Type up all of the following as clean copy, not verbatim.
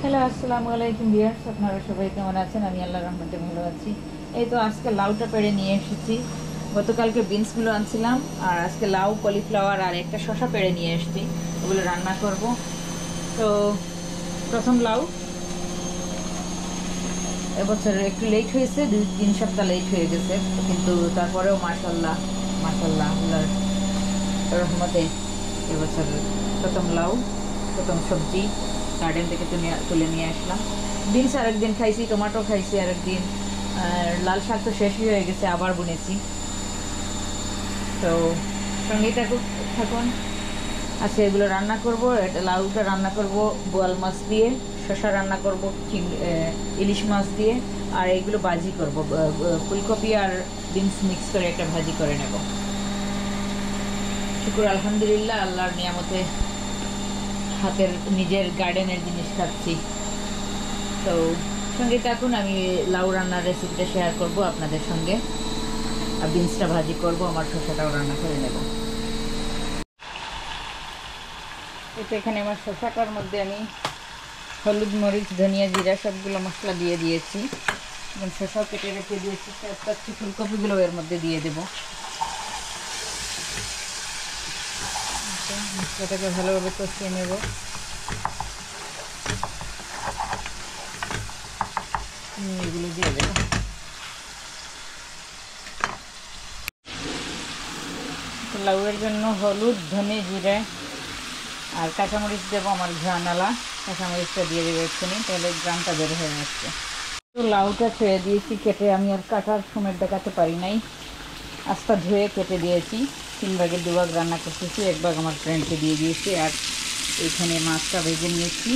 Hello, আসসালামু আলাইকুম viewers. আপনারা সবাই কেমন আছেন? আমি আল্লাহর রহমতে ভালো আছি। এই তো আজকে লাউটা পেড়ে নিয়ে এসেছি। গতকালকে বিনসগুলো আনছিলাম, আর আজকে লাউ, কলিফ্লাওয়ার আর একটা শসা পেড়ে নিয়ে এসেছি। ওগুলো রান্না করব। তো প্রথম লাউ, এবছর একটু লেট হয়েছে, 2-3 সপ্তাহ লেট হয়ে গেছে, কিন্তু তারপরেও মাশাল্লাহ মাশাল্লাহ আল্লাহর রহমতে এবছর প্রথম লাউ, প্রথম সবজি গার্ডেন থেকে তুলে নিয়ে আসলাম। বিনস আরেকদিন খাইছি, টমেটো খাইছি আরেকদিন, আর লাল শাক তো শেষই হয়ে গেছে, আবার বুনেছি। তো সঙ্গেই থাকুন। আচ্ছা, এগুলো রান্না করব। এটা লাউটা রান্না করব বোয়াল মাছ দিয়ে, শসা রান্না করব ইলিশ মাছ দিয়ে, আর এইগুলো ভাজি করব, ফুলকপি আর বিনস মিক্স করে একটা ভাজি করে নেব। শুকুর আলহামদুলিল্লাহ, আল্লাহর নিয়ামতে হাতের নিজের গার্ডেনের জিনিস খাচ্ছি। তো সঙ্গে থাকুন, আমি লাউ রান্নার রেসিপিটা শেয়ার করব আপনাদের সঙ্গে, আর বিনসটা ভাজি করব, আমার শসাটাও রান্না করে নেব। এটা এখানে আমার শসাটার মধ্যে আমি হলুদ, মরিচ, ধনিয়া, জিরা সবগুলো মশলা দিয়ে দিয়েছি, এবং শসাও কেটে রেখে দিয়েছি। তারপর ফুলকপিগুলো এর মধ্যে দিয়ে দেবো। মশলাটাকে ভালোভাবে কষিয়ে নেব। এগুলো দিয়ে দেবো। লাউয়ের জন্য হলুদ, ধনে, জিরা আর কাঁচামরিচ দেবো, আমার ঘ্রাণালা কাঁচামরিচটা দিয়ে দেবো এক্ষুনি, তাহলে গ্রামটা বের হয়ে আসছে। তো লাউটা ছেড়ে দিয়েছি কেটে, আমি আর কাটার সময় দেখাতে পারি নাই, আস্তা ধুয়ে কেটে দিয়েছি। 3 ভাগের 2 ভাগ রান্না করতেছি, 1 ভাগ আমার ফ্রেন্ডকে দিয়ে দিয়েছি, আর এইখানে মাছটা ভেজে নিয়েছি,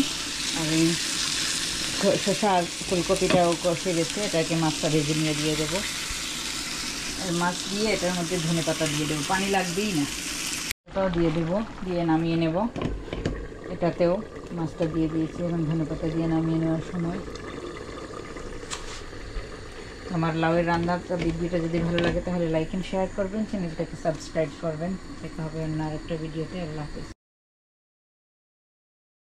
আর এই শসা আর ফুলকপিটাও কষে গেছে, এটাকে মাছটা ভেজে নিয়ে দিয়ে দেবো। আর মাছ দিয়ে এটার মধ্যে ধনেপাতা দিয়ে দেবো, পানি লাগবেই না। এটাও দিয়ে দেবো, দিয়ে নামিয়ে নেব। এটাতেও মাছটা দিয়ে দিয়েছি, এবং ধনেপাতা দিয়ে নামিয়ে নেওয়ার সময়। আমার লাউয়ের রান্নাটা ভিডিওটা যদি ভালো লাগে তাহলে লাইক এন্ড শেয়ার করবেন, চ্যানেলটাকে সাবস্ক্রাইব করবেন। দেখা হবে অন্য আরেকটা ভিডিওতে। আল্লাহ হাফেজ।